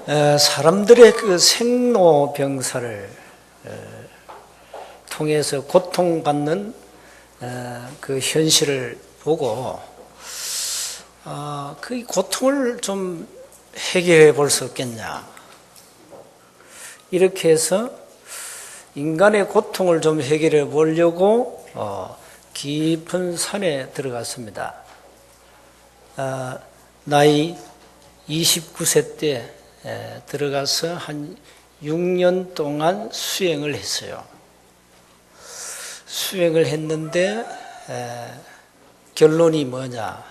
사람들의 그 생로병사를 통해서 고통받는 그 현실을 보고 그 고통을 좀 해결해 볼 수 없겠냐, 이렇게 해서 인간의 고통을 좀 해결해 보려고 깊은 산에 들어갔습니다. 나이 29세 때 들어가서 한 6년 동안 수행을 했어요. 수행을 했는데 결론이 뭐냐,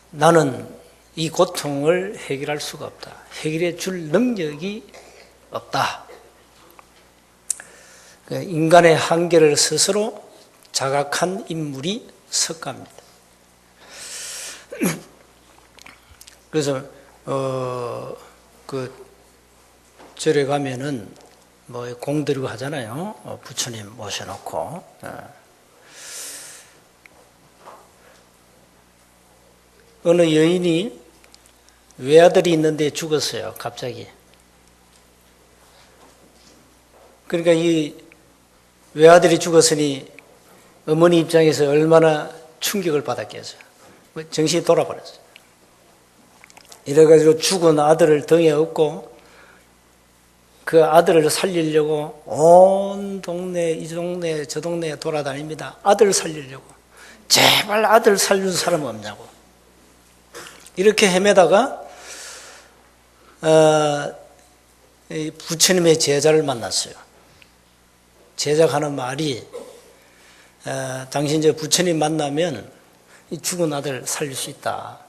나는 이 고통을 해결할 수가 없다, 해결해 줄 능력이 없다. 인간의 한계를 스스로 자각한 인물이 석가입니다. 그래서 그 절에 가면은 뭐 공드리고 하잖아요. 부처님 모셔놓고. 어느 여인이 외아들이 있는데 죽었어요, 갑자기. 그러니까 이 외아들이 죽었으니 어머니 입장에서 얼마나 충격을 받았겠어요. 정신이 돌아버렸어요. 이래가지고 죽은 아들을 등에 업고 그 아들을 살리려고 온 동네, 이 동네, 저 동네에 돌아다닙니다. 아들 살리려고. 제발 아들 살릴 사람 없냐고. 이렇게 헤매다가 부처님의 제자를 만났어요. 제자가 하는 말이 당신 저 부처님 만나면 이 죽은 아들 살릴 수 있다.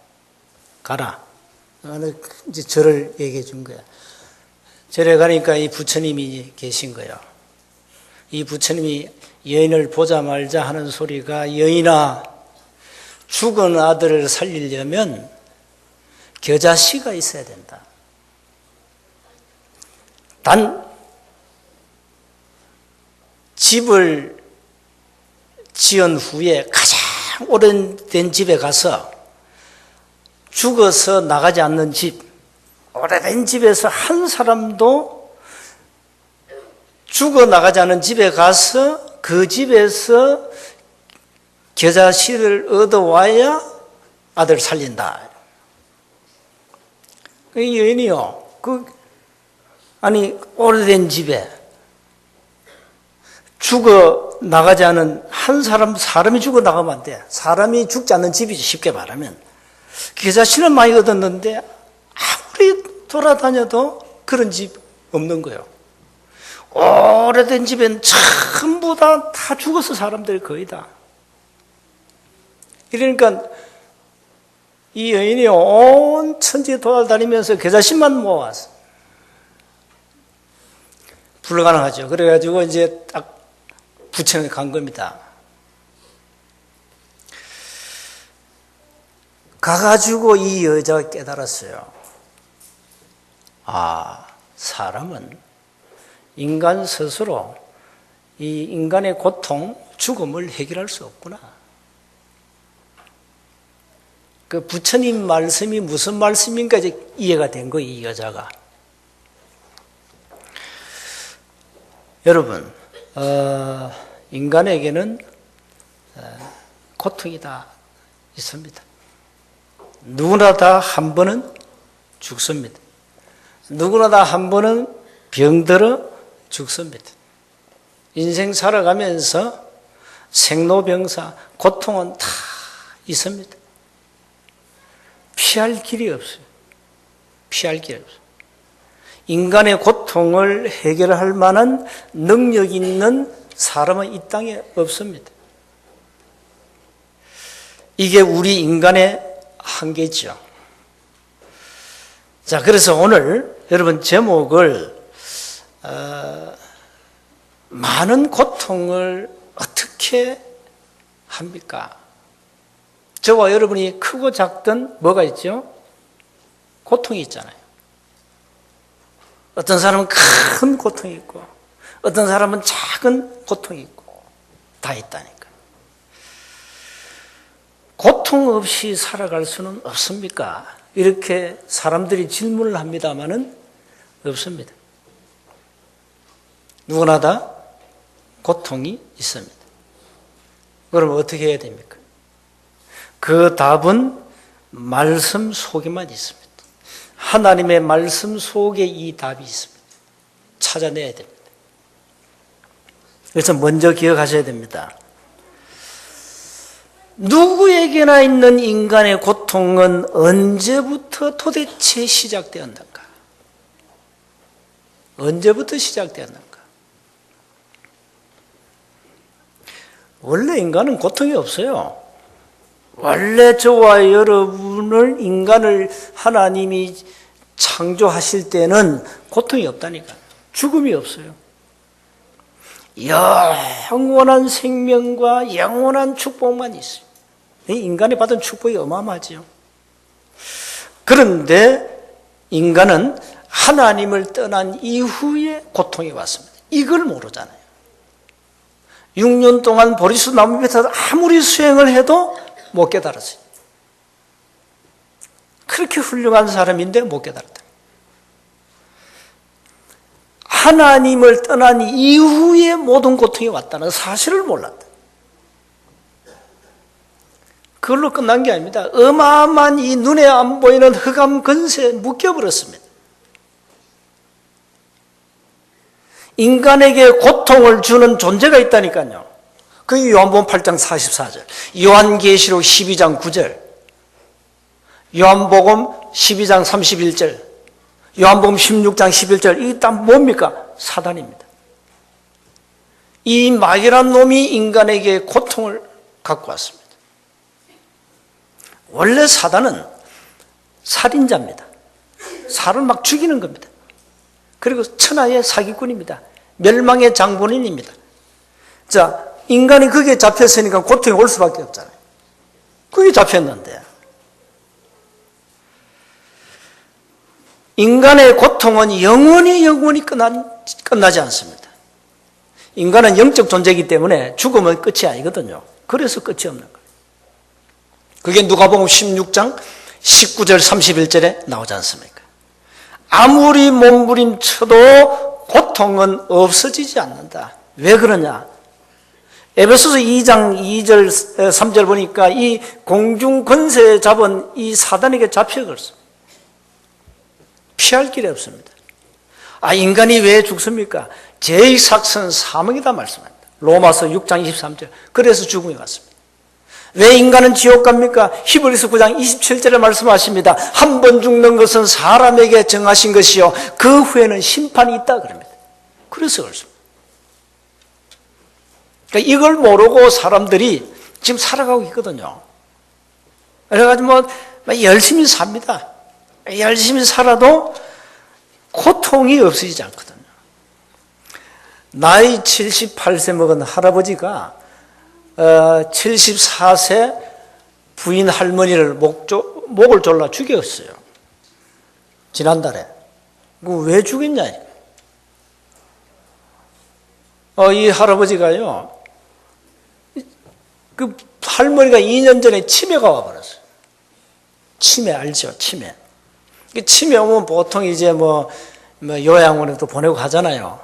가라. 이제 절을 얘기해 준 거야. 절에 가니까 이 부처님이 계신 거예요. 이 부처님이 여인을 보자마자 하는 소리가, 여인아, 죽은 아들을 살리려면 겨자씨가 있어야 된다. 단 집을 지은 후에 가장 오래된 집에 가서 죽어서 나가지 않는 집, 오래된 집에서 한 사람도 죽어 나가지 않은 집에 가서 그 집에서 겨자씨를 얻어와야 아들 살린다. 이 여인이요, 아니 오래된 집에 죽어 나가지 않은 한 사람이 죽어 나가면 안 돼. 사람이 죽지 않는 집이죠, 쉽게 말하면. 겨자씨는 많이 얻었는데 아무리 돌아다녀도 그런 집 없는 거예요. 오래된 집엔 전부 다 죽었어, 사람들이 거의 다. 이러니까 이 여인이 온 천지에 돌아다니면서 겨자씨만 모아왔어. 불가능하죠. 그래가지고 이제 딱 부처님에 간 겁니다. 가가지고 이 여자가 깨달았어요. 사람은 인간 스스로 이 인간의 고통, 죽음을 해결할 수 없구나. 그 부처님 말씀이 무슨 말씀인가 이제 이해가 된 거예요, 이 여자가. 여러분, 인간에게는 고통이 다 있습니다. 누구나 다 한 번은 죽습니다. 누구나 다 한 번은 병들어 죽습니다. 인생 살아가면서 생로병사, 고통은 다 있습니다. 피할 길이 없어요. 피할 길이 없어요. 인간의 고통을 해결할 만한 능력 있는 사람은 이 땅에 없습니다. 이게 우리 인간의 한계죠. 자, 그래서 오늘 여러분 제목을 많은 고통을 어떻게 합니까? 저와 여러분이 크고 작든 뭐가 있죠? 고통이 있잖아요. 어떤 사람은 큰 고통이 있고 어떤 사람은 작은 고통이 있고 다 있다니까. 고통 없이 살아갈 수는 없습니까? 이렇게 사람들이 질문을 합니다마는 없습니다. 누구나 다 고통이 있습니다. 그럼 어떻게 해야 됩니까? 그 답은 말씀 속에만 있습니다. 하나님의 말씀 속에 이 답이 있습니다. 찾아내야 됩니다. 그래서 먼저 기억하셔야 됩니다. 누구에게나 있는 인간의 고통은 언제부터 도대체 시작되었는가? 언제부터 시작되었는가? 원래 인간은 고통이 없어요. 원래 저와 여러분을 인간을 하나님이 창조하실 때는 고통이 없다니까. 죽음이 없어요. 영원한 생명과 영원한 축복만 있어요. 인간이 받은 축복이 어마어마하지요. 그런데 인간은 하나님을 떠난 이후에 고통이 왔습니다. 이걸 모르잖아요. 6년 동안 보리수 나무 밑에서 아무리 수행을 해도 못 깨달았어요. 그렇게 훌륭한 사람인데 못 깨달았다. 하나님을 떠난 이후에 모든 고통이 왔다는 사실을 몰랐다. 그걸로 끝난 게 아닙니다. 어마어마한 이 눈에 안 보이는 흑암 근세에 묶여버렸습니다. 인간에게 고통을 주는 존재가 있다니까요. 그게 요한복음 8장 44절, 요한계시록 12장 9절, 요한복음 12장 31절, 요한복음 16장 11절, 이게 다 뭡니까? 사단입니다. 이 마귀란 놈이 인간에게 고통을 갖고 왔습니다. 원래 사단은 살인자입니다. 사람을 막 죽이는 겁니다. 그리고 천하의 사기꾼입니다. 멸망의 장본인입니다. 자, 인간이 거기에 잡혔으니까 고통이 올 수밖에 없잖아요. 거기에 잡혔는데. 인간의 고통은 영원히 끝나지 않습니다. 인간은 영적 존재이기 때문에 죽으면 끝이 아니거든요. 그래서 끝이 없는 거예요. 그게 누가복음 16장 19절 31절에 나오지 않습니까? 아무리 몸부림쳐도 고통은 없어지지 않는다. 왜 그러냐? 에베소서 2장 2절 3절 보니까 이 공중 권세에 잡은 이 사단에게 잡혀갔어. 피할 길이 없습니다. 인간이 왜 죽습니까? 죄의 삭은 사망이다 말씀합니다. 로마서 6장 23절. 그래서 죽음이 왔습니다. 왜 인간은 지옥 갑니까? 히브리서 9장 27절에 말씀하십니다. 한 번 죽는 것은 사람에게 정하신 것이요 그 후에는 심판이 있다 그럽니다. 그래서 그렇습니다. 그러니까 이걸 모르고 사람들이 지금 살아가고 있거든요. 그래가지고 열심히 삽니다. 열심히 살아도 고통이 없어지지 않거든요. 나이 78세 먹은 할아버지가 74세 부인 할머니를 목을 졸라 죽였어요. 지난달에. 왜 죽였냐? 이 할아버지가요, 그 할머니가 2년 전에 치매가 와버렸어요. 치매 알죠? 치매. 치매 오면 보통 이제 요양원에도 보내고 가잖아요.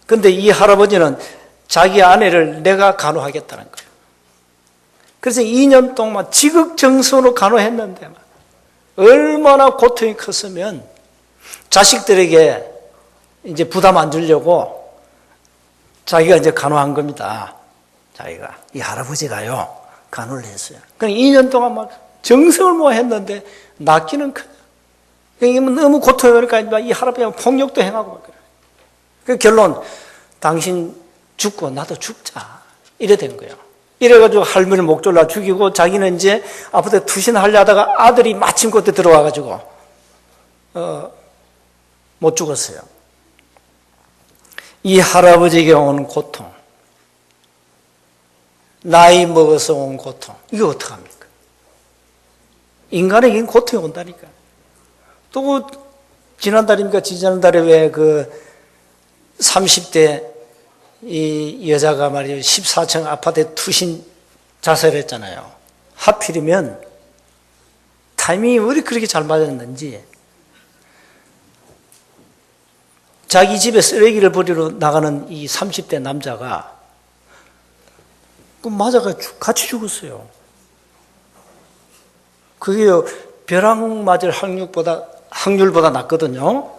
근데 이 할아버지는 자기 아내를 내가 간호하겠다는 거예요. 그래서 2년 동안 지극정성으로 간호했는데 얼마나 고통이 컸으면 자식들에게 이제 부담 안 주려고 자기가 이제 간호한 겁니다. 자기가 이 할아버지가요 간호를 했어요. 그러니까 2년 동안 막 정성을 했는데 낫기는 커요. 너무 고통이 그러니까 이 할아버지가 폭력도 행하고 막 그래요. 그 결론 당신 죽고 나도 죽자 이래 된 거예요. 이래가지고 할머니 목 졸라 죽이고 자기는 이제 아파트에 투신하려다가 아들이 마침 그때 들어와가지고 못 죽었어요. 이 할아버지에게 온 고통, 나이 먹어서 온 고통, 이거 어떡합니까? 인간에게는 고통이 온다니까. 또 지난달입니까? 지난달에 왜 그 30대 이 여자가 말이에요 14층 아파트에 투신 자살했잖아요. 하필이면 타이밍이 왜 그렇게 잘 맞았는지 자기 집에 쓰레기를 버리러 나가는 이 30대 남자가 맞아가 같이 죽었어요. 그게 벼락 맞을 확률보다 낮거든요.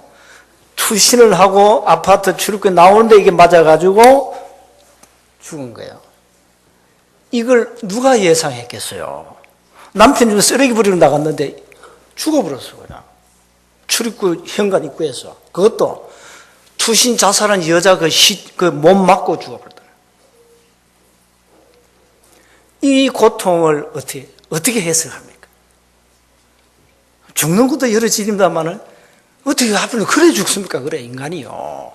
투신을 하고 아파트 출입구에 나오는데 이게 맞아가지고 죽은 거예요. 이걸 누가 예상했겠어요? 남편이 쓰레기 버리러 나갔는데 죽어버렸어, 그냥. 출입구 현관 입구에서. 그것도 투신 자살한 여자 그 몸 맞고 죽어버렸다. 이 고통을 어떻게 해석합니까? 죽는 것도 여러 질입니다만은 어떻게 하필 그래 죽습니까? 그래, 인간이요.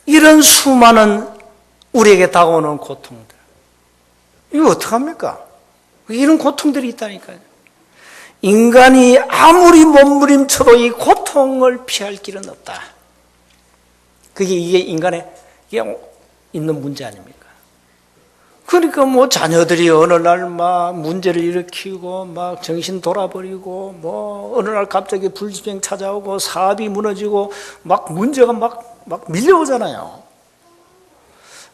이런 수많은 우리에게 다가오는 고통들. 이거 어떡합니까? 이런 고통들이 있다니까요. 인간이 아무리 몸부림쳐도 이 고통을 피할 길은 없다. 이게 인간의 있는 문제 아닙니까? 그러니까 뭐 자녀들이 어느 날 막 문제를 일으키고 막 정신 돌아버리고 뭐 어느 날 갑자기 불지병 찾아오고 사업이 무너지고 막 문제가 막 밀려오잖아요.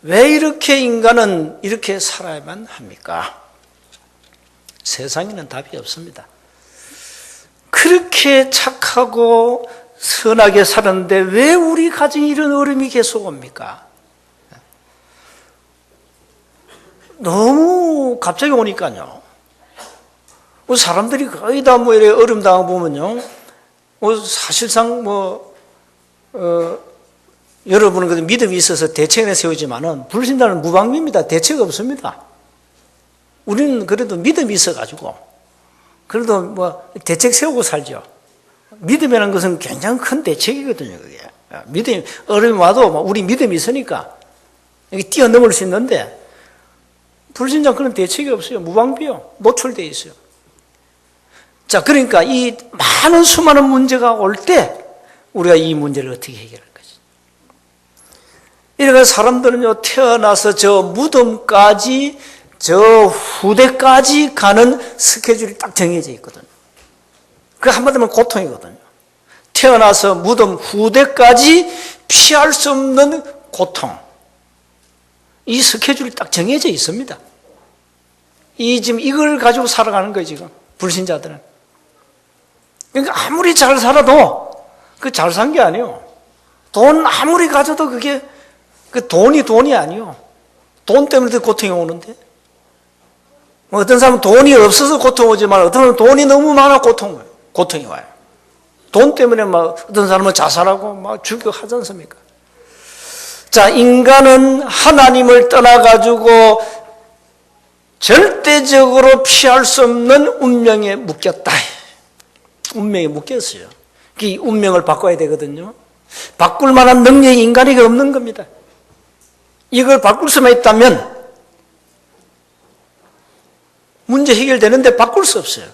왜 이렇게 인간은 이렇게 살아야만 합니까? 세상에는 답이 없습니다. 그렇게 착하고 선하게 살았는데 왜 우리 가정에 이런 어려움이 계속 옵니까? 너무 갑자기 오니까요. 사람들이 거의 다 뭐 이래 어려움 당하고 보면요. 사실상 여러분은 그래도 믿음이 있어서 대책에 세우지만은 불신자는 무방비입니다. 대책 없습니다. 우리는 그래도 믿음이 있어가지고 그래도 뭐 대책 세우고 살죠. 믿음이라는 것은 굉장히 큰 대책이거든요. 그게 믿음이 어려움이 와도 우리 믿음이 있으니까 여기 뛰어넘을 수 있는데 불신자 그런 대책이 없어요. 무방비요. 노출되어 있어요. 자, 그러니까 이 많은 수많은 문제가 올 때 우리가 이 문제를 어떻게 해결할 것인지. 이래서 사람들은요, 태어나서 저 무덤까지, 저 후대까지 가는 스케줄이 딱 정해져 있거든요. 그 한마디로 고통이거든요. 태어나서 무덤 후대까지 피할 수 없는 고통. 이 스케줄이 딱 정해져 있습니다. 지금 이걸 가지고 살아가는 거예요, 지금. 불신자들은. 그러니까 아무리 잘 살아도 그 잘 산 게 아니에요. 돈 아무리 가져도 그게 그 돈이 아니에요. 돈 때문에 고통이 오는데. 어떤 사람은 돈이 없어서 고통 오지만 어떤 사람은 돈이 너무 많아 고통이 와요. 돈 때문에 어떤 사람은 자살하고 죽여하지 않습니까? 자, 인간은 하나님을 떠나가지고 절대적으로 피할 수 없는 운명에 묶였다. 운명에 묶였어요. 이 운명을 바꿔야 되거든요. 바꿀 만한 능력이 인간에게 없는 겁니다. 이걸 바꿀 수만 있다면 문제 해결되는데 바꿀 수 없어요.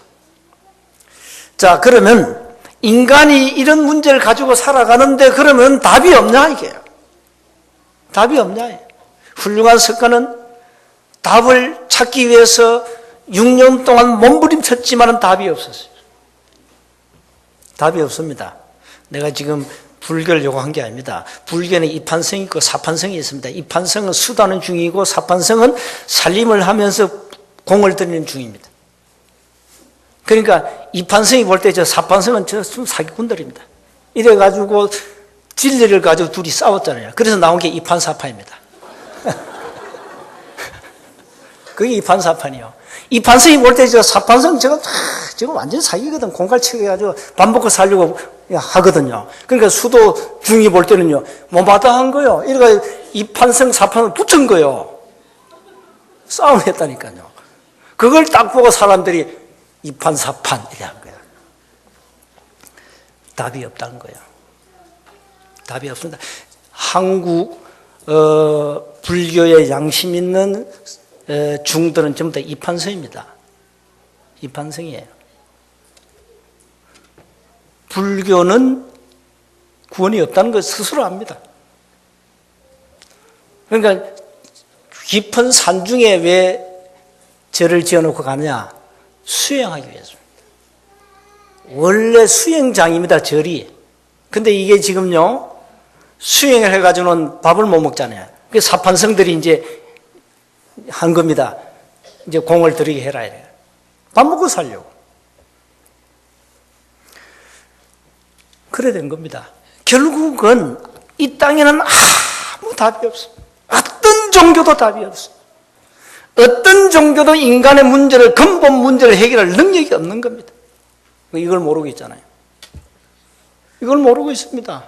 자, 그러면 인간이 이런 문제를 가지고 살아가는데 그러면 답이 없냐 이게요. 답이 없냐. 훌륭한 석가는 답을 찾기 위해서 6년 동안 몸부림쳤지만 답이 없었어요. 답이 없습니다. 내가 지금 불교를 요구한 게 아닙니다. 불교는 이판성이 있고 사판성이 있습니다. 이판성은 수다는 중이고 사판성은 살림을 하면서 공을 들이는 중입니다. 그러니까 이판성이 볼 때 저 사판성은 저 사기꾼들입니다. 이래가지고 진리를 가지고 둘이 싸웠잖아요. 그래서 나온 게 이판사판입니다. 그게 이판사판이요. 이판성이 볼 때 저 사판성 저거 완전 사기거든. 공갈치기 해가지고 밥 먹고 살려고 하거든요. 그러니까 수도 중이 볼 때는요, 못마땅한 거요. 이래가 이판성 사판을 붙은 거요. 싸움을 했다니까요. 그걸 딱 보고 사람들이 이판사판 이래 한 거야. 답이 없다는 거예요. 답이 없습니다. 한국 불교의 양심 있는 중들은 전부 다 이판성입니다. 이판성이에요. 불교는 구원이 없다는 걸 스스로 압니다. 그러니까 깊은 산중에 왜 절을 지어놓고 가느냐? 수행하기 위해서입니다. 원래 수행장입니다, 절이. 근데 이게 지금요, 수행을 해가지고는 밥을 못 먹잖아요. 그 사판성들이 이제 한 겁니다. 이제 공을 들이게 해라, 이래요. 밥 먹고 살려고. 그래 된 겁니다. 결국은 이 땅에는 아무 답이 없어. 어떤 종교도 답이 없어. 어떤 종교도 인간의 문제를, 근본 문제를 해결할 능력이 없는 겁니다. 이걸 모르고 있잖아요. 이걸 모르고 있습니다.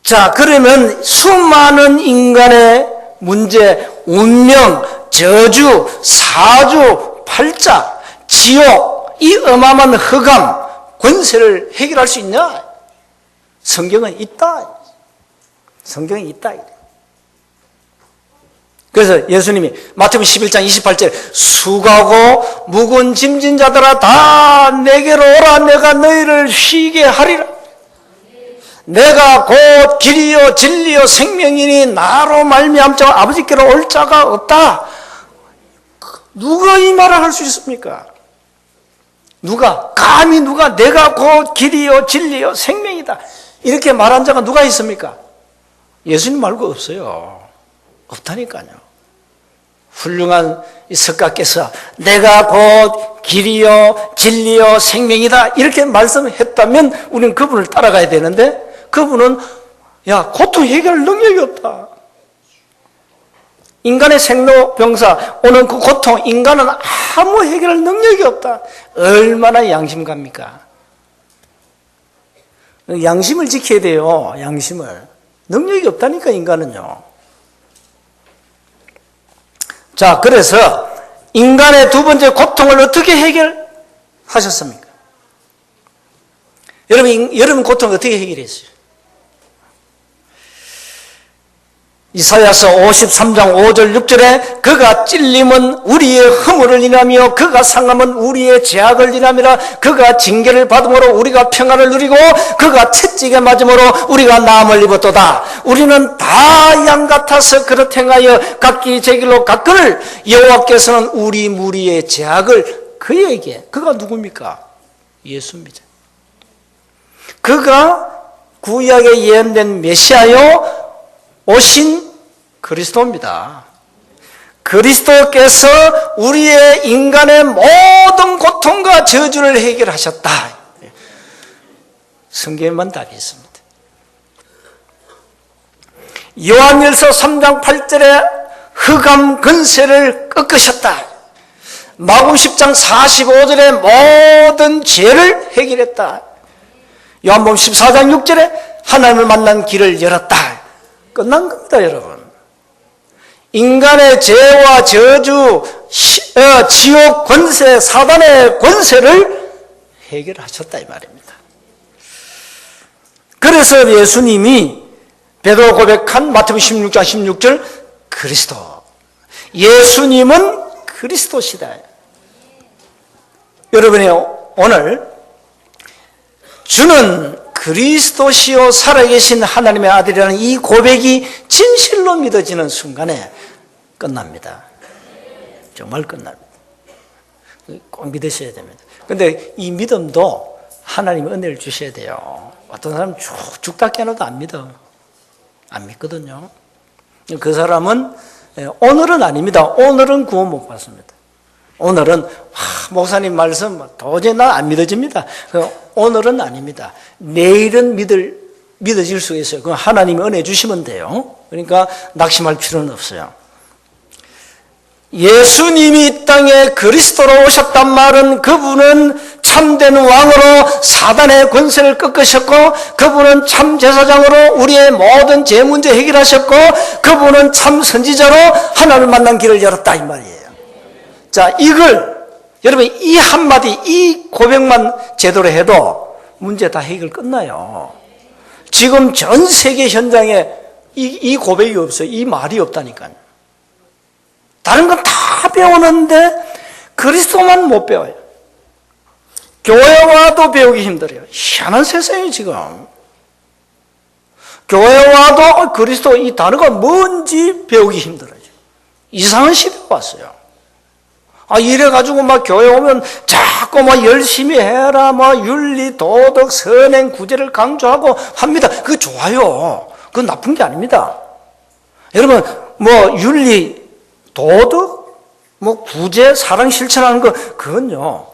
자, 그러면 수많은 인간의 문제, 운명, 저주, 사주, 팔자, 지옥, 이 어마어마한 흑암, 권세를 해결할 수 있냐? 성경은 있다. 성경이 있다. 그래서 예수님이 마태복음 11장 28절 수고하고 무거운 짐진 자들아 다 내게로 오라. 내가 너희를 쉬게 하리라. 내가 곧 길이요 진리요 생명이니 나로 말미암자 아버지께로 올 자가 없다. 누가 이 말을 할 수 있습니까? 누가? 감히 누가 내가 곧 길이요 진리요 생명이다 이렇게 말한 자가 누가 있습니까? 예수님 말고 없어요. 없다니까요. 훌륭한 이 석가께서 내가 곧 길이요 진리요 생명이다 이렇게 말씀했다면 우리는 그분을 따라가야 되는데 그분은 야 고통 해결 능력이 없다. 인간의 생로병사 오는 그 고통 인간은 아무 해결할 능력이 없다. 얼마나 양심갑니까? 양심을 지켜야 돼요. 양심을. 능력이 없다니까 인간은요. 자, 그래서 인간의 두 번째 고통을 어떻게 해결하셨습니까? 여러분 고통을 어떻게 해결했어요? 이사야서 53장 5절 6절에 그가 찔림은 우리의 허물을 인하며 그가 상함은 우리의 죄악을 인함이라. 그가 징계를 받음으로 우리가 평안을 누리고 그가 채찍에 맞음으로 우리가 나음을 입었도다. 우리는 다 양 같아서 그렇게 행하여 각기 제 길로 갔거늘 여호와께서는 우리 무리의 죄악을 그에게, 그가 누굽니까? 예수입니다. 그가 구약에 예언된 메시아요 오신 그리스도입니다. 그리스도께서 우리의 인간의 모든 고통과 저주를 해결하셨다. 성경에만 답이 있습니다. 요한일서 3장 8절에 흑암 근세를 꺾으셨다. 마가복음 10장 45절에 모든 죄를 해결했다. 요한복음 14장 6절에 하나님을 만난 길을 열었다. 끝난 겁니다, 여러분. 인간의 죄와 저주, 지옥 권세, 사단의 권세를 해결하셨다 이 말입니다. 그래서 예수님이 베드로 고백한 마태복음 16장 16절 그리스도, 예수님은 그리스도시다. 여러분이 오늘 주는 그리스도시요 살아계신 하나님의 아들이라는 이 고백이 진실로 믿어지는 순간에 끝납니다. 정말 끝납니다. 꼭 믿으셔야 됩니다. 그런데 이 믿음도 하나님이 은혜를 주셔야 돼요. 어떤 사람은 죽다 깨어나도 안 믿어. 안 믿거든요. 그 사람은 오늘은 아닙니다. 오늘은 구원 못 받습니다. 오늘은 목사님 말씀 도저히 난 안 믿어집니다. 오늘은 아닙니다. 내일은 믿어질 수 있어요. 그건 하나님이 은혜 주시면 돼요. 그러니까 낙심할 필요는 없어요. 예수님이 이 땅에 그리스도로 오셨단 말은 그분은 참된 왕으로 사단의 권세를 꺾으셨고 그분은 참 제사장으로 우리의 모든 죄 문제 해결하셨고 그분은 참 선지자로 하나님을 만난 길을 열었다 이 말이에요. 자, 이걸 여러분 이 한마디 이 고백만 제대로 해도 문제 다 해결 끝나요. 지금 전 세계 현장에 이 고백이 없어요. 이 말이 없다니까요. 다른 건 다 배우는데 그리스도만 못 배워요. 교회 와도 배우기 힘들어요. 희한한 세상이에요 지금. 교회 와도 그리스도 이 단어가 뭔지 배우기 힘들어요. 이상한 시대가 왔어요. 이래가지고 막 교회 오면 자꾸 막 열심히 해라, 뭐 윤리, 도덕, 선행, 구제를 강조하고 합니다. 그거 좋아요. 그건 나쁜 게 아닙니다. 여러분, 뭐 윤리, 도덕, 뭐 구제, 사랑 실천하는 거, 그건요,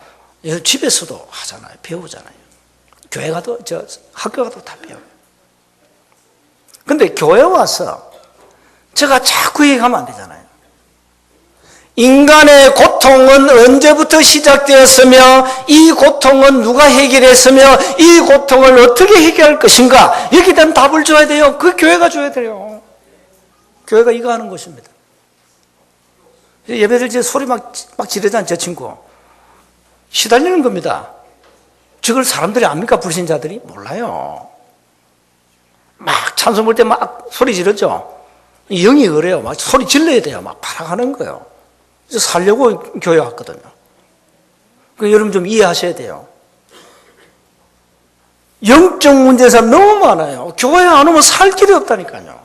집에서도 하잖아요. 배우잖아요. 교회 가도, 학교 가도 다 배워요. 근데 교회 와서 제가 자꾸 얘기하면 안 되잖아요. 인간의 고통은 언제부터 시작되었으며 이 고통은 누가 해결했으며 이 고통을 어떻게 해결할 것인가, 여기에 대한 답을 줘야 돼요. 그 교회가 줘야 돼요. 교회가 이거 하는 것입니다. 예배를 이제 소리 막 지르잖아요. 저 친구 시달리는 겁니다. 저걸 사람들이 압니까? 불신자들이? 몰라요. 막 찬송 볼 때 막 소리 지르죠. 영이 그래요. 막 소리 질러야 돼요. 막 발악하는 거예요. 그래서 살려고 교회 왔거든요. 여러분 좀 이해하셔야 돼요. 영적 문제에서 너무 많아요. 교회 안 오면 살 길이 없다니까요.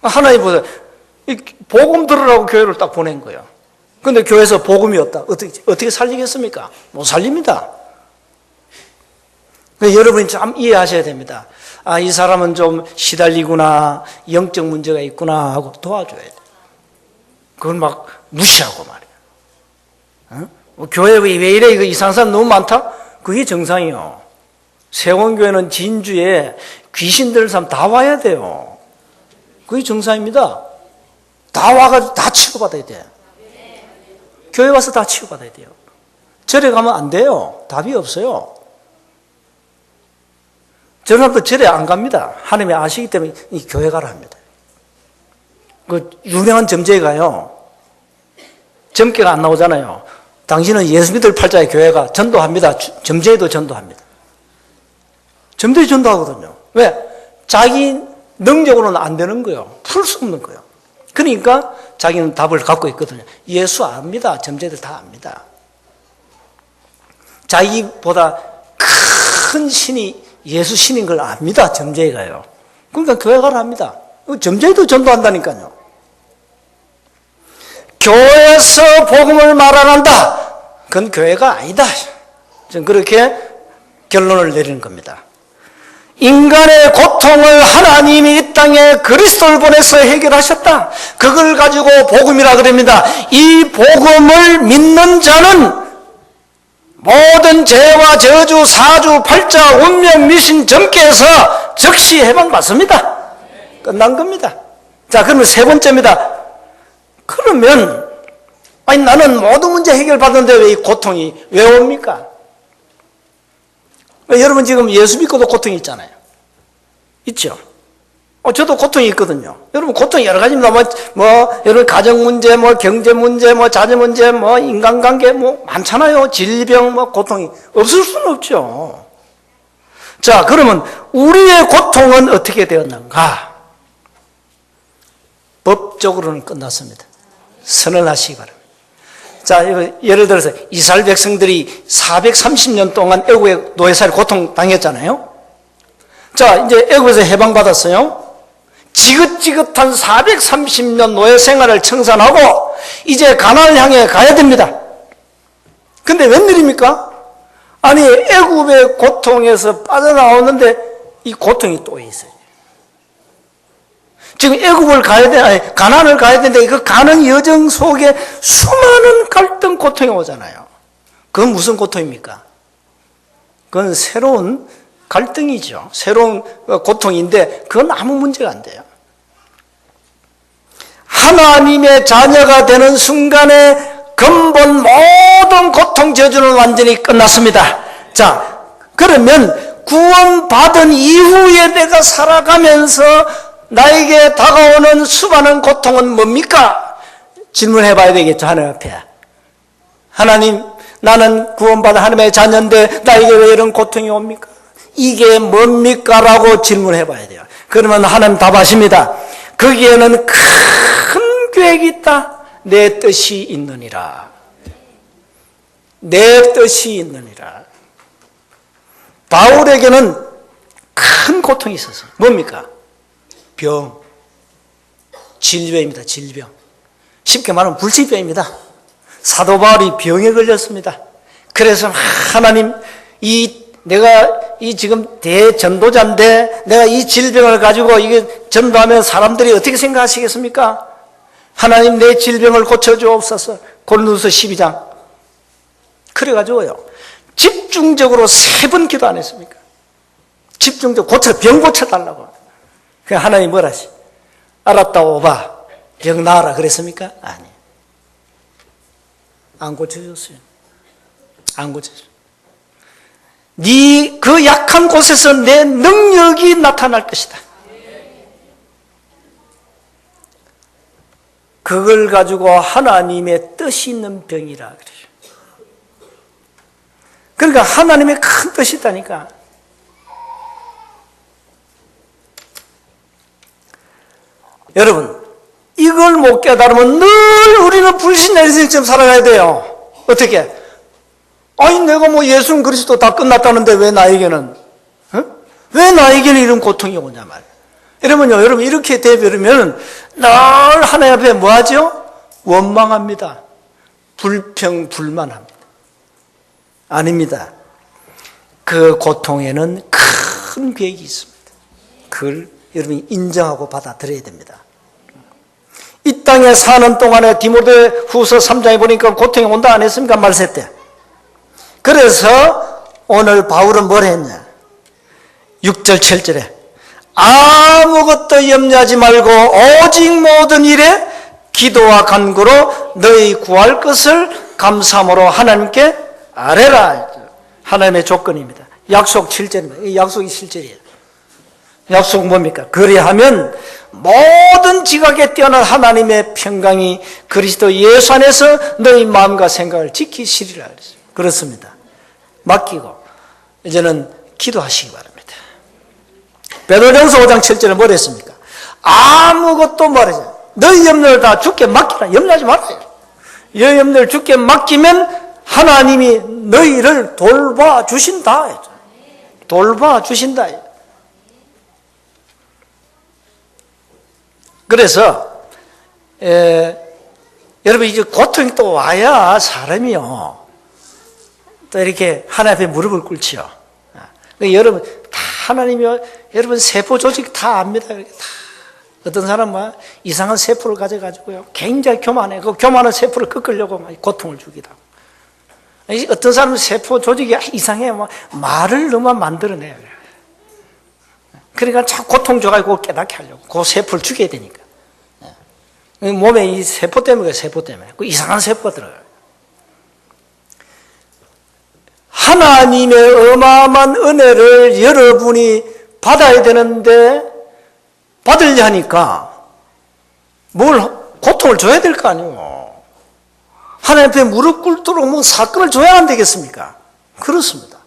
하나님 보세요. 복음 들으라고 교회를 딱 보낸 거예요. 근데 교회에서 복음이 없다. 어떻게 살리겠습니까? 못 살립니다. 여러분이 참 이해하셔야 됩니다. 이 사람은 좀 시달리구나, 영적 문제가 있구나 하고 도와줘야 돼요. 그걸 막 무시하고 말이에요. 교회에 왜 이래? 이거 이상한 사람 너무 많다? 그게 정상이요. 세원교회는 진주에 귀신 들 사람 다 와야 돼요. 그게 정상입니다. 다 와가지고 다 치료받아야 돼. 교회 와서 다 치료받아야 돼요. 절에 가면 안 돼요. 답이 없어요. 저런 사람도 절에 안 갑니다. 하나님이 아시기 때문에 이 교회 가라 합니다. 그 유명한 점쟁이가요, 점괘가 안 나오잖아요. 당신은 예수 믿을 팔자의 교회가 전도합니다. 점쟁이도 전도합니다. 점쟁이 전도하거든요. 왜? 자기 능력으로는 안 되는 거예요. 풀 수 없는 거예요. 그러니까 자기는 답을 갖고 있거든요. 예수 압니다. 점쟁이들 다 압니다. 자기보다 큰 신이 예수 신인 걸 압니다. 점쟁이가요. 그러니까 교회 가라 합니다. 점쟁이도 전도한다니까요. 교회에서 복음을 말 안 한다. 그건 교회가 아니다. 저는 그렇게 결론을 내리는 겁니다. 인간의 고통을 하나님이 이 땅에 그리스도를 보내서 해결하셨다. 그걸 가지고 복음이라 그럽니다. 이 복음을 믿는 자는 모든 죄와 저주, 사주, 팔자, 운명, 미신, 점괘에서 즉시 해방받습니다. 끝난 겁니다. 자, 그러면 세 번째입니다. 그러면 나는 모든 문제 해결받는데 왜 이 고통이 왜 옵니까? 여러분 지금 예수 믿고도 고통이 있잖아요. 있죠? 저도 고통이 있거든요. 여러분 고통이 여러 가지입니다. 여러분 가정 문제, 경제 문제, 자녀 문제, 인간관계 많잖아요. 질병, 고통이 없을 수는 없죠. 자, 그러면 우리의 고통은 어떻게 되었는가? 법적으로는 끝났습니다. 선언하시기 바랍니다. 자, 예를 들어서 이스라엘 백성들이 430년 동안 애국의 노예살이 고통당했잖아요. 자, 이제 애국에서 해방받았어요. 지긋지긋한 430년 노예 생활을 청산하고 이제 가나안을 향해 가야 됩니다. 근데 웬일입니까? 아니, 애국의 고통에서 빠져나오는데 이 고통이 또 있어요. 지금 애국을 가야 돼, 아니, 가나안을 가야 되는데 그 가는 여정 속에 수많은 갈등, 고통이 오잖아요. 그건 무슨 고통입니까? 그건 새로운 갈등이죠. 새로운 고통인데 그건 아무 문제가 안 돼요. 하나님의 자녀가 되는 순간에 근본 모든 고통 저주는 완전히 끝났습니다. 자, 그러면 구원받은 이후에 내가 살아가면서 나에게 다가오는 수많은 고통은 뭡니까? 질문해 봐야 되겠죠. 하나님 앞에. 하나님, 나는 구원받은 하나님의 자녀인데 나에게 왜 이런 고통이 옵니까? 이게 뭡니까? 라고 질문해 봐야 돼요. 그러면 하나님 답하십니다. 거기에는 큰 계획이 있다. 내 뜻이 있느니라. 내 뜻이 있느니라. 바울에게는 큰 고통이 있었어요. 뭡니까? 병, 질병입니다. 질병. 쉽게 말하면 불치병입니다. 사도 바울이 병에 걸렸습니다. 그래서 하나님, 내가 지금 대전도자인데 내가 이 질병을 가지고 이게 전도하면 사람들이 어떻게 생각하시겠습니까? 하나님, 내 질병을 고쳐주옵소서. 고린도서 12장. 그래가지고요, 집중적으로 3번 기도 안 했습니까? 집중적으로 병 고쳐달라고. 그냥 하나님 뭐라 하시? 알았다, 오바. 병 나아라 그랬습니까? 아니. 안 고쳐줬어요. 안 고쳐줬어요. 네 그 약한 곳에서 내 능력이 나타날 것이다. 그걸 가지고 하나님의 뜻이 있는 병이라 그래요. 그러니까 하나님의 큰 뜻이 있다니까. 여러분, 이걸 못 깨달으면 늘 우리는 불신의 인생처럼 살아가야 돼요. 어떻게? 아니, 내가 뭐 예수는 그리스도 다 끝났다는데 왜 나에게는, 왜 나에게는 이런 고통이 오냐 말이에요. 여러분요, 여러분 이렇게 되버리면 늘 하나님 앞에 뭐 하죠? 원망합니다. 불평불만합니다. 아닙니다. 그 고통에는 큰 계획이 있습니다. 그걸 여러분이 인정하고 받아들여야 됩니다. 이 땅에 사는 동안에 디모데후서 3장에 보니까 고통이 온다 안 했습니까? 말세 때. 그래서 오늘 바울은 뭘 했냐? 6절 7절에 아무것도 염려하지 말고 오직 모든 일에 기도와 간구로 너희 구할 것을 감사함으로 하나님께 아뢰라. 하나님의 조건입니다. 약속 7절입니다. 이 약속이 7절이에요. 약속 뭡니까? 그리하면 모든 지각에 뛰어난 하나님의 평강이 그리스도 예수 안에서 너희 마음과 생각을 지키시리라 그랬어요. 그렇습니다. 맡기고 이제는 기도하시기 바랍니다. 베드로전서 5장 7절에 뭘 했습니까? 아무것도 말하지. 너희 염려를 다 주께 맡기라. 염려하지 말아요. 너희 염려를 주께 맡기면 하나님이 너희를 돌봐주신다. 돌봐주신다. 그래서 여러분 이제 고통이 또 와야 사람이요 또 이렇게 하나님 앞에 무릎을 꿇지요. 여러분 다 하나님이요, 여러분 세포 조직 다 압니다. 다 어떤 사람은 이상한 세포를 가져가지고요 굉장히 교만해. 그 교만한 세포를 꺾으려고 고통을 주기도 하고, 어떤 사람은 세포 조직이 이상해. 말을 너무 만들어내요. 그러니까 참 고통 줘가지고 깨닫게 하려고 그 세포를 죽여야 되니까. 몸에 이 세포 때문에, 세포 때문에 그 이상한 세포가 들어가요. 하나님의 어마어마한 은혜를 여러분이 받아야 되는데 받으려 하니까 뭘 고통을 줘야 될 거 아니에요. 하나님 앞에 무릎 꿇도록 뭐 사건을 줘야 안 되겠습니까? 그렇습니다.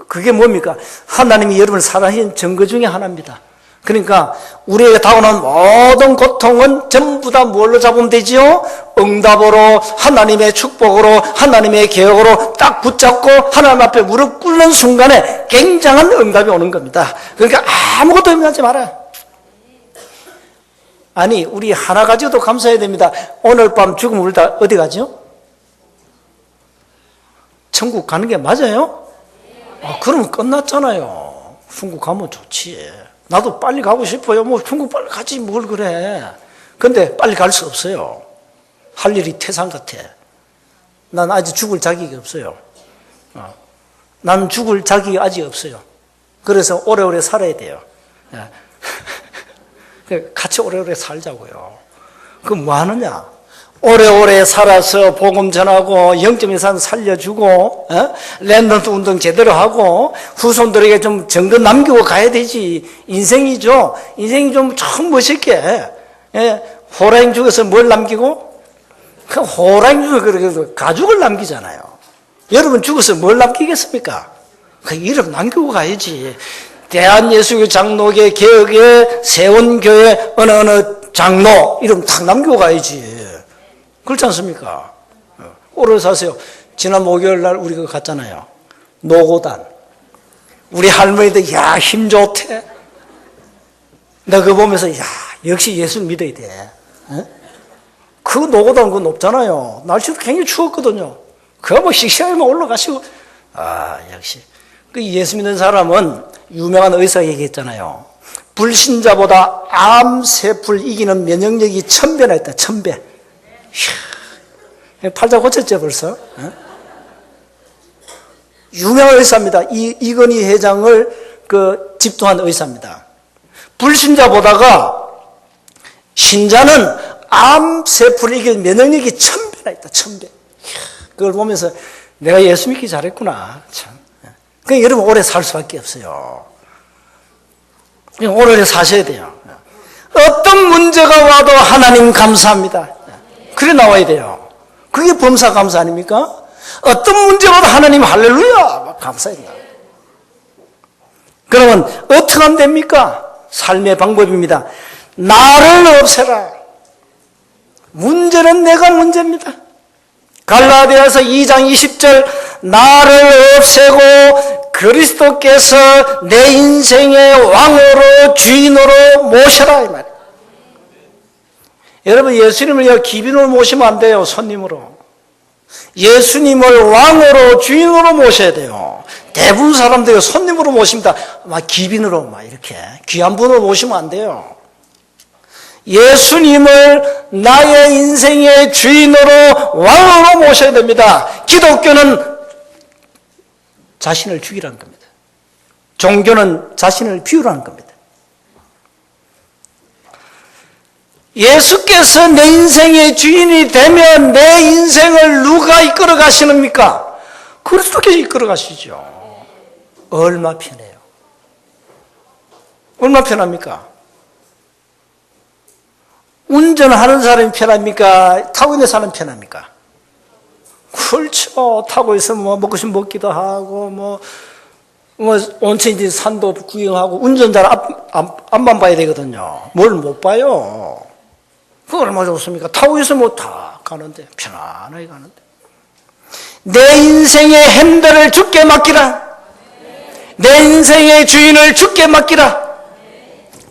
그게 뭡니까? 하나님이 여러분을 사랑하신 증거 중에 하나입니다. 그러니까 우리에게 다가오는 모든 고통은 전부 다 뭘로 잡으면 되지요? 응답으로, 하나님의 축복으로, 하나님의 계획으로 딱 붙잡고 하나님 앞에 무릎 꿇는 순간에 굉장한 응답이 오는 겁니다. 그러니까 아무것도 염려하지 말아요. 아니, 우리 하나 가지고도 감사해야 됩니다. 오늘 밤 죽으면 우리 다 어디 가죠? 천국 가는 게 맞아요? 그러면 끝났잖아요. 천국 가면 좋지. 나도 빨리 가고 싶어요. 뭐 천국 빨리 가지 뭘 그래. 근데 빨리 갈 수 없어요. 할 일이 태산 같아. 난 아직 죽을 자격이 없어요. 난 죽을 자격이 아직 없어요. 그래서 오래오래 살아야 돼요. 같이 오래오래 살자고요. 그럼 뭐 하느냐? 오래오래 살아서 복음 전하고 영적인 산 살려주고 랜턴 운동 제대로 하고 후손들에게 좀 정도 남기고 가야 되지. 인생이죠. 인생이 좀 참 멋있게. 호랑이 죽어서 뭘 남기고? 그 호랑이 죽어서 가죽을 남기잖아요. 여러분 죽어서 뭘 남기겠습니까? 그 이름 남기고 가야지. 대한예수교 장로계 개혁에 세원교회 어느 장로 이름 딱 남기고 가야지. 그렇지 않습니까? 오래 사세요. 지난 목요일 날 우리가 갔잖아요. 노고단. 우리 할머니들 야 힘 좋대. 내가 그거 보면서 야 역시 예수 믿어야 돼. 그 그거 노고당 그거 높잖아요. 날씨도 굉장히 추웠거든요. 그거 뭐 씩씩하게만 올라가시고, 역시. 그 예수 믿는 사람은 유명한 의사가 얘기했잖아요. 불신자보다 암세포를 이기는 면역력이 1000배나 있다, 1000배. 팔자 고쳤죠, 벌써? 유명한 의사입니다. 이건희 회장을 집도한 의사입니다. 불신자보다가 신자는 암세포를 이기는 면역력이 1000배나 있다, 1000배. 그걸 보면서 내가 예수 믿기 잘했구나. 참. 그러니까 여러분 오래 살 수밖에 없어요. 오래 사셔야 돼요. 어떤 문제가 와도 하나님 감사합니다. 그래 나와야 돼요. 그게 범사 감사 아닙니까? 어떤 문제 와도 하나님 할렐루야 감사해야 돼요. 그러면 어떻게 하면 됩니까? 삶의 방법입니다. 나를 없애라. 문제는 내가 문제입니다. 갈라디아서 2장 20절 나를 없애고 그리스도께서 내 인생의 왕으로 주인으로 모셔라 이 말이에요. 여러분 예수님을 기빈으로 모시면 안 돼요. 손님으로. 예수님을 왕으로 주인으로 모셔야 돼요. 대부분 사람들이 손님으로 모십니다. 막 기빈으로 막 이렇게 귀한 분으로 모시면 안 돼요. 예수님을 나의 인생의 주인으로 왕으로 모셔야 됩니다. 기독교는 자신을 죽이라는 겁니다. 종교는 자신을 비우라는 겁니다. 예수께서 내 인생의 주인이 되면 내 인생을 누가 이끌어 가시는입니까? 그리스도께서 이끌어 가시죠. 얼마 편해요. 얼마 편합니까? 운전하는 사람이 편합니까? 타고 있는 사람이 편합니까? 그렇죠. 타고 있으면 뭐 먹고 싶으면 먹기도 하고, 뭐 온천이지 산도 구경하고, 운전자는 앞만 봐야 되거든요. 뭘 못 봐요. 그거 얼마나 좋습니까? 타고 있으면 뭐 다 가는데, 편안하게 가는데. 내 인생의 핸들을 주께 맡기라. 내 인생의 주인을 주께 맡기라.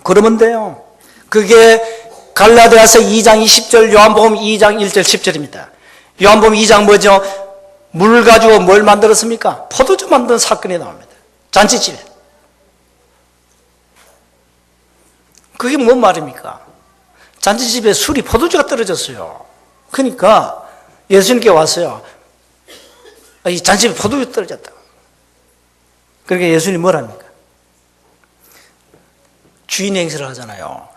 그러면 돼요. 그게 갈라디아서 2장 20절, 요한복음 2장 1절 10절입니다. 요한복음 2장 뭐죠? 물 가지고 뭘 만들었습니까? 포도주 만드는 사건이 나옵니다. 잔치집에. 그게 뭔 말입니까? 잔치집에 술이 포도주가 떨어졌어요. 그러니까 예수님께 왔어요. 이 잔치집에 포도주 떨어졌다. 그러니까 예수님이 뭘 합니까? 주인 행세를 하잖아요.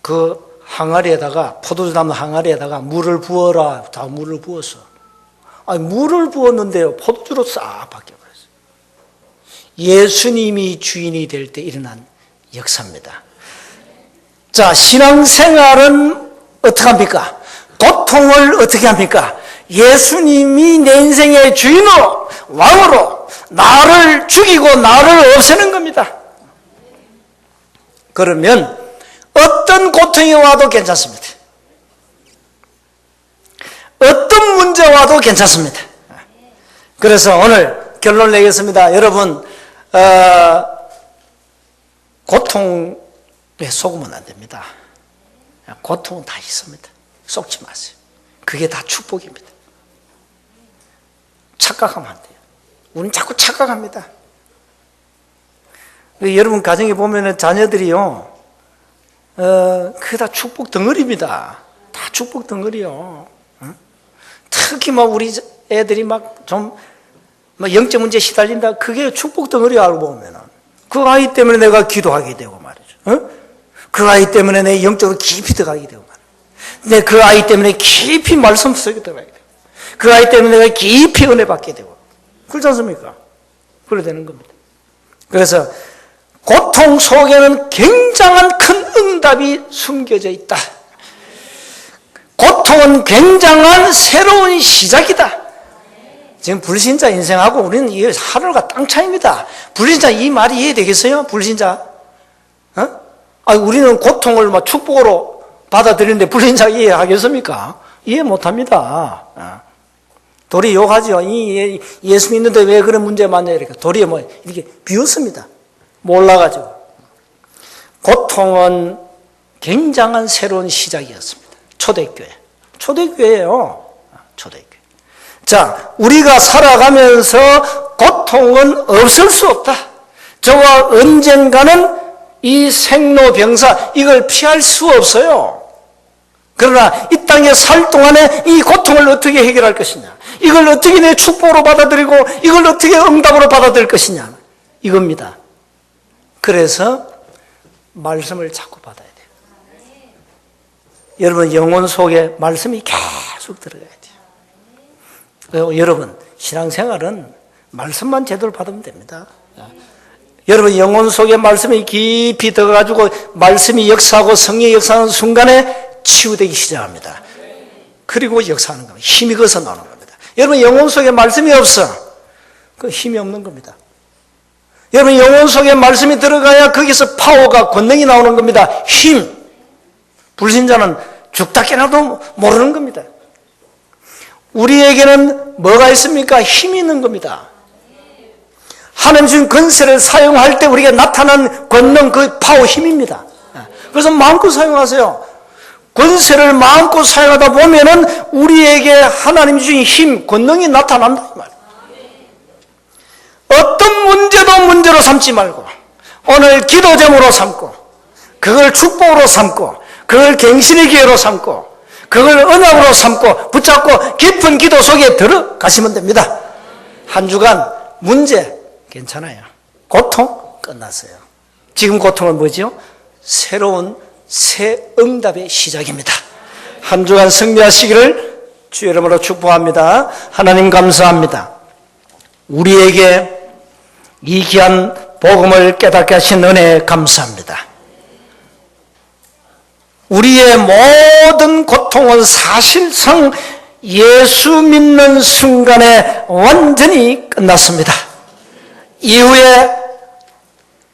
그 항아리에다가, 포도주 담는 항아리에다가 물을 부어라. 다 물을 부었어. 아니, 물을 부었는데요. 포도주로 싹 바뀌어버렸어요. 예수님이 주인이 될 때 일어난 역사입니다. 자, 신앙생활은 어떻게 합니까? 고통을 어떻게 합니까? 예수님이 내 인생의 주인으로, 왕으로 나를 죽이고 나를 없애는 겁니다. 그러면 어떤 고통이 와도 괜찮습니다. 어떤 문제 와도 괜찮습니다. 그래서 오늘 결론 내겠습니다. 여러분, 고통에 속으면 안 됩니다. 고통은 다 있습니다. 속지 마세요. 그게 다 축복입니다. 착각하면 안 돼요. 우리는 자꾸 착각합니다. 여러분 가정에 보면은 자녀들이요, 그게 다 축복 덩어리입니다. 다 축복 덩어리요. 특히 막 우리 애들이 막 좀 영적 문제에 시달린다. 그게 축복 덩어리 알고 보면은 그 아이 때문에 내가 기도하게 되고 말이죠. 그 아이 때문에 내 영적으로 깊이 들어가게 되고 말이죠. 그 아이 때문에 깊이 말씀 속에 들어가게 되고, 그 아이 때문에 내가 깊이 은혜 받게 되고, 그렇지 않습니까? 그래 되는 겁니다. 그래서 고통 속에는 굉장한 큰 응답이 숨겨져 있다. 고통은 굉장한 새로운 시작이다. 지금 불신자 인생하고 우리는 이 하늘과 땅 차이입니다. 불신자 이 말이 이해되겠어요? 불신자? 우리는 고통을 막 축복으로 받아들이는데 불신자 이해하겠습니까? 이해 못합니다. 도리 욕하죠. 예수 믿는데 왜 그런 문제 많냐 이렇게 도리에 뭐 이렇게 비웃습니다. 몰라가지고. 고통은 굉장한 새로운 시작이었습니다. 초대교회. 초대교회예요. 초대교회. 자, 우리가 살아가면서 고통은 없을 수 없다. 저와 언젠가는 이 생로병사 이걸 피할 수 없어요. 그러나 이 땅에 살 동안에 이 고통을 어떻게 해결할 것이냐, 이걸 어떻게 내 축복으로 받아들이고 이걸 어떻게 응답으로 받아들일 것이냐, 이겁니다. 그래서 말씀을 자꾸 받아야 돼요. 여러분 영혼 속에 말씀이 계속 들어가야 돼요. 여러분 신앙생활은 말씀만 제대로 받으면 됩니다. 여러분 영혼 속에 말씀이 깊이 들어가지고 말씀이 역사하고 성령이 역사하는 순간에 치유되기 시작합니다. 그리고 역사하는 겁니다. 힘이 거서 나오는 겁니다. 여러분 영혼 속에 말씀이 없어, 그 힘이 없는 겁니다. 여러분 영혼 속에 말씀이 들어가야 거기서 파워가, 권능이 나오는 겁니다. 힘. 불신자는 죽다 깨나도 모르는 겁니다. 우리에게는 뭐가 있습니까? 힘이 있는 겁니다. 하나님 주신 권세를 사용할 때 우리가 나타난 권능, 그 파워, 힘입니다. 그래서 마음껏 사용하세요. 권세를 마음껏 사용하다 보면은 우리에게 하나님 주신 힘, 권능이 나타난다 이 말이에요. 어떤 문제도 문제로 삼지 말고 오늘 기도 제목으로 삼고 그걸 축복으로 삼고 그걸 갱신의 기회로 삼고 그걸 언약으로 삼고 붙잡고 깊은 기도 속에 들어가시면 됩니다. 한 주간 문제 괜찮아요. 고통 끝났어요. 지금 고통은 뭐죠? 새로운 새 응답의 시작입니다. 한 주간 승리하시기를 주의 이름으로 축복합니다. 하나님 감사합니다. 우리에게 이 귀한 복음을 깨닫게 하신 은혜에 감사합니다. 우리의 모든 고통은 사실상 예수 믿는 순간에 완전히 끝났습니다. 이후에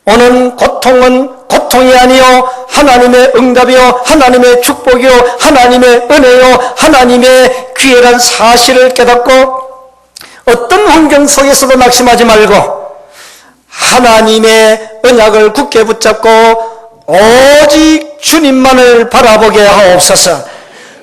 오는 고통은 고통이 아니요 하나님의 응답이요 하나님의 축복이요 하나님의 은혜요 하나님의 기회란 사실을 깨닫고 어떤 환경 속에서도 낙심하지 말고 하나님의 언약을 굳게 붙잡고 오직 주님만을 바라보게 하옵소서.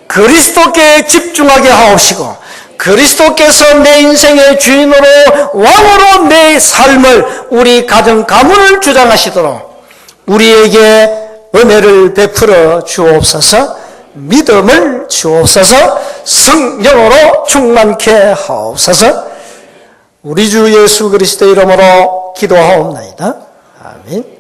그리스도께 집중하게 하옵시고 그리스도께서 내 인생의 주인으로 왕으로 내 삶을 우리 가정 가문을 주장하시도록 우리에게 은혜를 베풀어 주옵소서. 믿음을 주옵소서. 성령으로 충만케 하옵소서. 우리 주 예수 그리스도 이름으로 기도하옵나이다. 아멘.